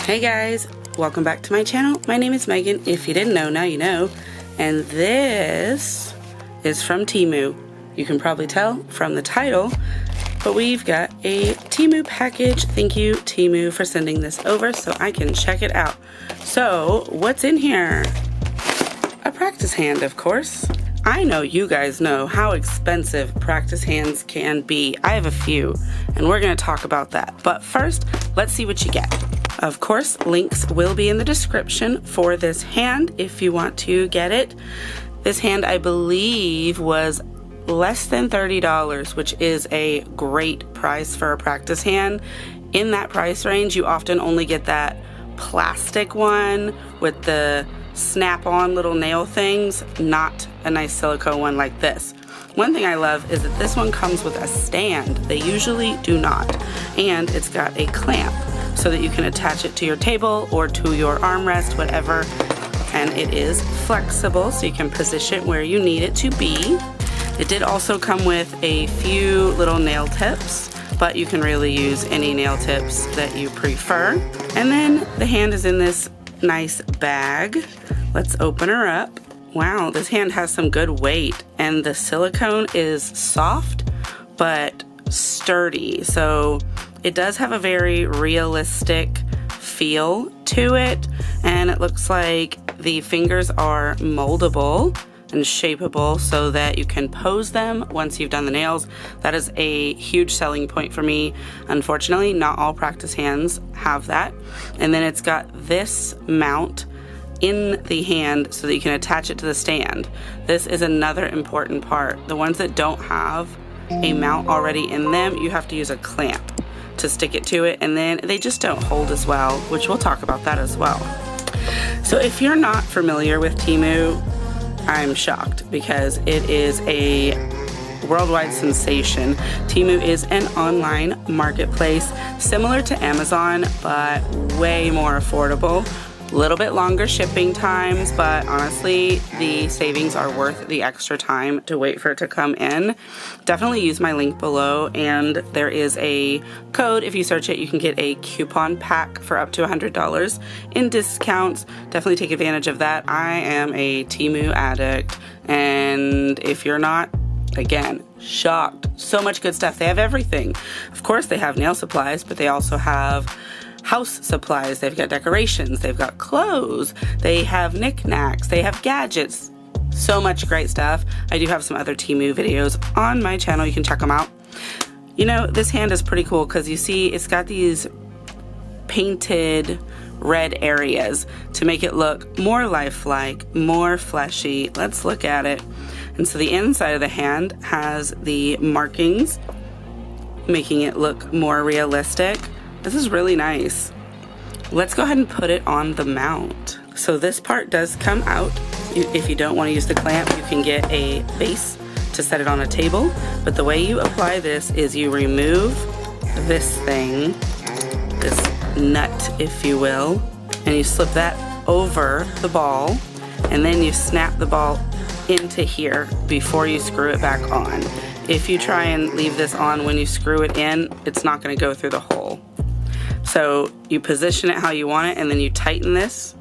Hey guys, welcome back to my channel. My name is Megan. If you didn't know, now you know. And this is from Temu. You can probably tell from the title, but we've got a Temu package. Thank you, Temu, for sending this over so I can check it out. So, what's in here? A practice hand, of course. I know you guys know how expensive practice hands can be. I have a few, and we're going to talk about that. But first, let's see what you get. Of course, links will be in the description for this hand if you want to get it. This hand, I believe, was less than $30, which is a great price for a practice hand. In that price range, you often only get that plastic one with the snap-on little nail things, not a nice silicone one like this. One thing I love is that this one comes with a stand. They usually do not. And it's got a clamp so that you can attach it to your table or to your armrest, whatever. And it is flexible, so you can position it where you need it to be. It did also come with a few little nail tips, but you can really use any nail tips that you prefer. And then the hand is in this nice bag. Let's open her up. Wow, this hand has some good weight, and the silicone is soft but sturdy, so it does have a very realistic feel to it, and it looks like the fingers are moldable and shapeable so that you can pose them once you've done the nails. That is a huge selling point for me. Unfortunately, not all practice hands have that. And then it's got this mount in the hand so that you can attach it to the stand. This is another important part. The ones that don't have a mount already in them, you have to use a clamp to stick it to it, and then they just don't hold as well, which we'll talk about that as well. So if you're not familiar with Temu, I'm shocked because it is a worldwide sensation. Temu is an online marketplace similar to Amazon, but way more affordable. A little bit longer shipping times, but honestly, the savings are worth the extra time to wait for it to come in. Definitely use my link below, and there is a code. If you search it, you can get a coupon pack for up to $100 in discounts. Definitely take advantage of that. I am a Temu addict, and if you're not, again, shocked. So much good stuff. They have everything. Of course, they have nail supplies, but they also have house supplies. They've got decorations, they've got clothes, they have knickknacks, they have gadgets. So much great stuff. I do have some other Temu videos on my channel. You can check them out. You know, this hand is pretty cool because you see it's got these painted red areas to make it look more lifelike, more fleshy. Let's look at it. And so the inside of the hand has the markings, making it look more realistic. This is really nice. Let's go ahead and put it on the mount. So this part does come out. If you don't want to use the clamp, you can get a base to set it on a table. But the way you apply this is you remove this thing, this nut, if you will, and you slip that over the ball, and then you snap the ball into here before you screw it back on. If you try and leave this on when you screw it in, it's not going to go through the hole. So you position it how you want it, and then you tighten this,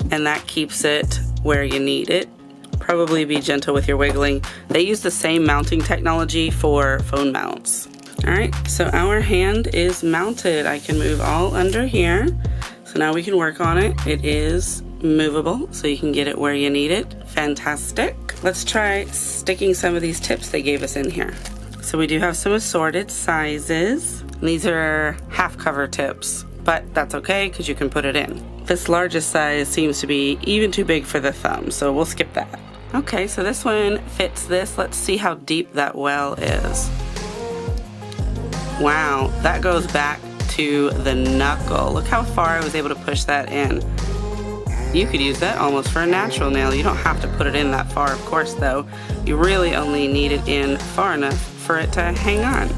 and that keeps it where you need it. Probably be gentle with your wiggling. They use the same mounting technology for phone mounts. Alright, so our hand is mounted. I can move all under here. So now we can work on it. It is movable, so you can get it where you need it. Fantastic. Let's try sticking some of these tips they gave us in here. So we do have some assorted sizes. These are half cover tips, but that's okay because you can put it in. This largest size seems to be even too big for the thumb, so we'll skip that. Okay, so this one fits this. Let's see how deep that well is. Wow, that goes back to the knuckle. Look how far I was able to push that in. You could use that almost for a natural nail. You don't have to put it in that far, of course, though. You really only need it in far enough for it to hang on.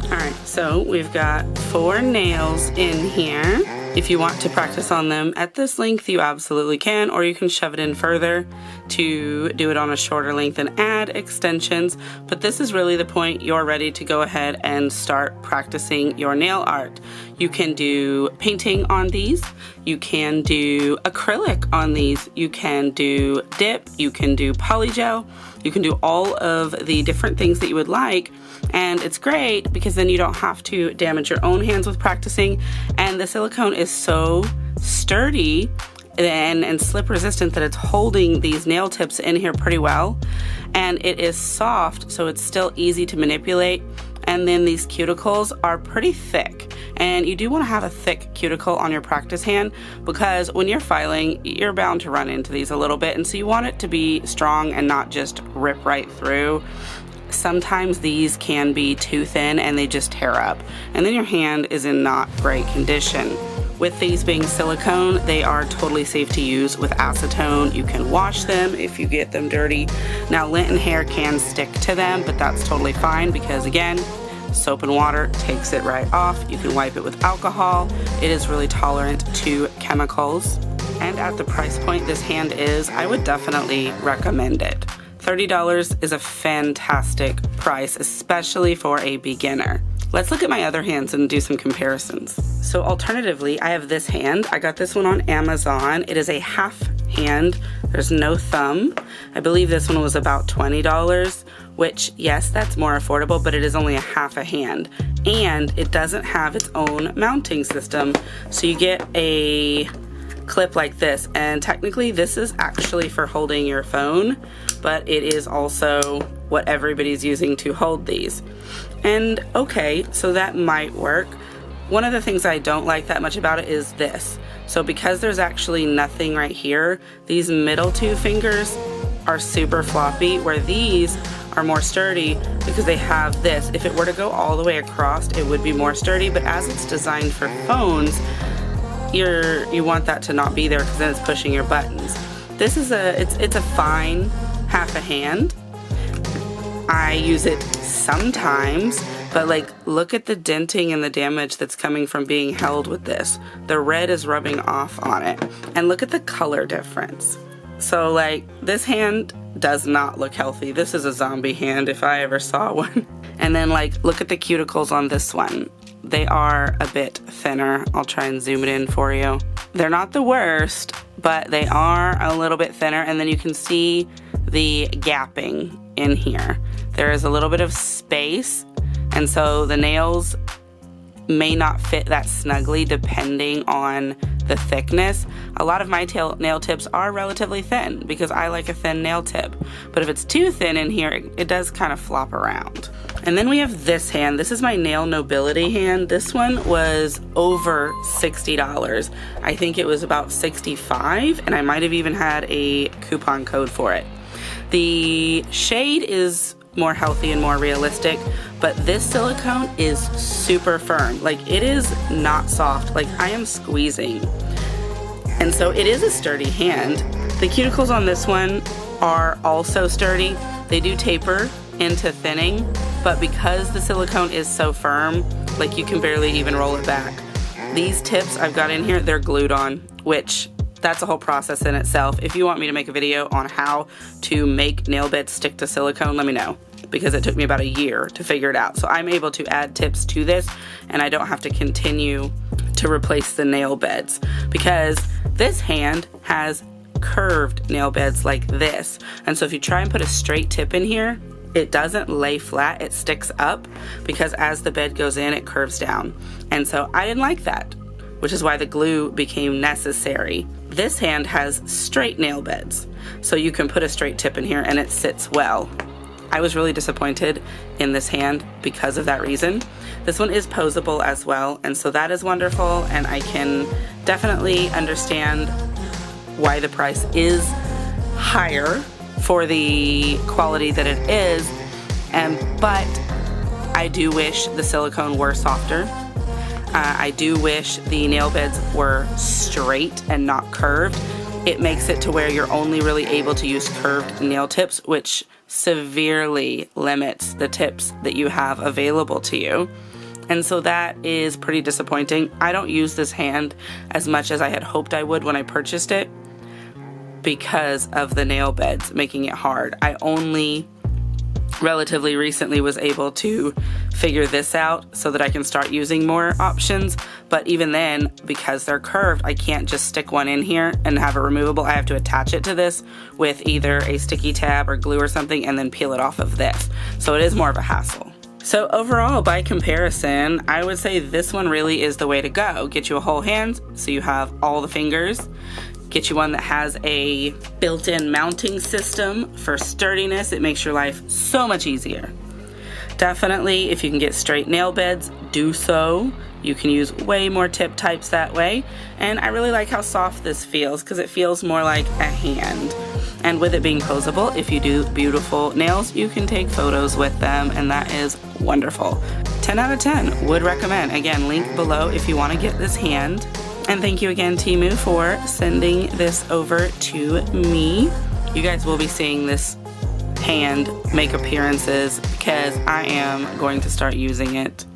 Alright, so we've got 4 nails in here. If you want to practice on them at this length, you absolutely can, or you can shove it in further to do it on a shorter length and add extensions. But this is really the point. You're ready to go ahead and start practicing your nail art. You can do painting on these. You can do acrylic on these. You can do dip. You can do polygel. You can do all of the different things that you would like. And it's great because then you don't have to damage your own hands with practicing. And the silicone is so sturdy and slip resistant that it's holding these nail tips in here pretty well. And it is soft, so it's still easy to manipulate. And then these cuticles are pretty thick. And you do want to have a thick cuticle on your practice hand because when you're filing, you're bound to run into these a little bit. And so you want it to be strong and not just rip right through. Sometimes these can be too thin and they just tear up. And then your hand is in not great condition. With these being silicone, they are totally safe to use with acetone. You can wash them if you get them dirty. Now, lint and hair can stick to them, but that's totally fine because, again, soap and water takes it right off. You can wipe it with alcohol. It is really tolerant to chemicals. And at the price point this hand is, I would definitely recommend it. $30 is a fantastic price, especially for a beginner. Let's look at my other hands and do some comparisons. So alternatively, I have this hand. I got this one on Amazon. It is a half hand. There's no thumb. I believe this one was about $20, which, yes, that's more affordable, but it is only a half a hand. And it doesn't have its own mounting system. So you get a clip like this, and technically this is actually for holding your phone, but it is also what everybody's using to hold these. And okay, so that might work. One of the things I don't like that much about it is this. So because there's actually nothing right here, these middle two fingers are super floppy, where these are more sturdy because they have this. If it were to go all the way across, it would be more sturdy, but as it's designed for phones, you want that to not be there because then it's pushing your buttons. This is it's a fine half a hand. I use it sometimes, but like, look at the denting and the damage that's coming from being held with this. The red is rubbing off on it. And look at the color difference. So like, this hand does not look healthy. This is a zombie hand if I ever saw one. And then like, look at the cuticles on this one. They are a bit thinner. I'll try and zoom it in for you. They're not the worst, but they are a little bit thinner, and then you can see the gapping in here. There is a little bit of space, and so the nails may not fit that snugly depending on the thickness. A lot of my nail tips are relatively thin because I like a thin nail tip, but if it's too thin in here, it does kind of flop around. And then we have this hand. This is my Nail Nobility hand. This one was over $60. I think it was about $65, and I might have even had a coupon code for it. The shade is more healthy and more realistic, but this silicone is super firm. Like, it is not soft. Like, I am squeezing. And so it is a sturdy hand. The cuticles on this one are also sturdy. They do taper into thinning, but because the silicone is so firm, like, you can barely even roll it back. These tips I've got in here, they're glued on, which that's a whole process in itself. If you want me to make a video on how to make nail beds stick to silicone, let me know, because it took me about a year to figure it out. So I'm able to add tips to this, and I don't have to continue to replace the nail beds, because this hand has curved nail beds like this. And so if you try and put a straight tip in here, it doesn't lay flat, it sticks up, because as the bed goes in, it curves down. And so I didn't like that, which is why the glue became necessary. This hand has straight nail beds, so you can put a straight tip in here and it sits well. I was really disappointed in this hand because of that reason. This one is posable as well, and so that is wonderful, and I can definitely understand why the price is higher for the quality that it is, but I do wish the silicone were softer. I do wish the nail beds were straight and not curved. It makes it to where you're only really able to use curved nail tips, which severely limits the tips that you have available to you. And so that is pretty disappointing. I don't use this hand as much as I had hoped I would when I purchased it because of the nail beds making it hard. I only relatively recently was able to figure this out so that I can start using more options, but even then, because they're curved, I can't just stick one in here and have it removable. I have to attach it to this with either a sticky tab or glue or something and then peel it off of this. So it is more of a hassle. So overall, by comparison, I would say this one really is the way to go. Get you a whole hand so you have all the fingers. Get you one that has a built-in mounting system for sturdiness. It makes your life so much easier. Definitely, if you can get straight nail beds, do so. You can use way more tip types that way. And I really like how soft this feels because it feels more like a hand. And with it being posable, if you do beautiful nails, you can take photos with them, and that is wonderful. 10 out of 10, would recommend. Again, link below if you want to get this hand. And thank you again, Temu, for sending this over to me. You guys will be seeing this hand make appearances because I am going to start using it.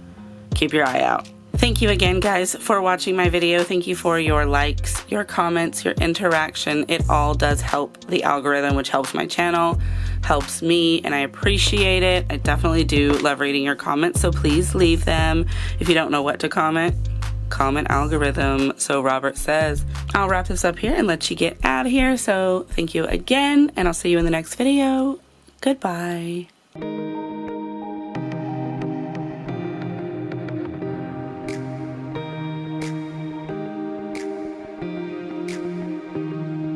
Keep your eye out. Thank you again, guys, for watching my video. Thank you for your likes, your comments, your interaction. It all does help the algorithm, which helps my channel, helps me, and I appreciate it. I definitely do love reading your comments, so please leave them. If you don't know what to comment algorithm, so Robert says. I'll wrap this up here and let you get out of here. So thank you again, and I'll see you in the next video. Goodbye.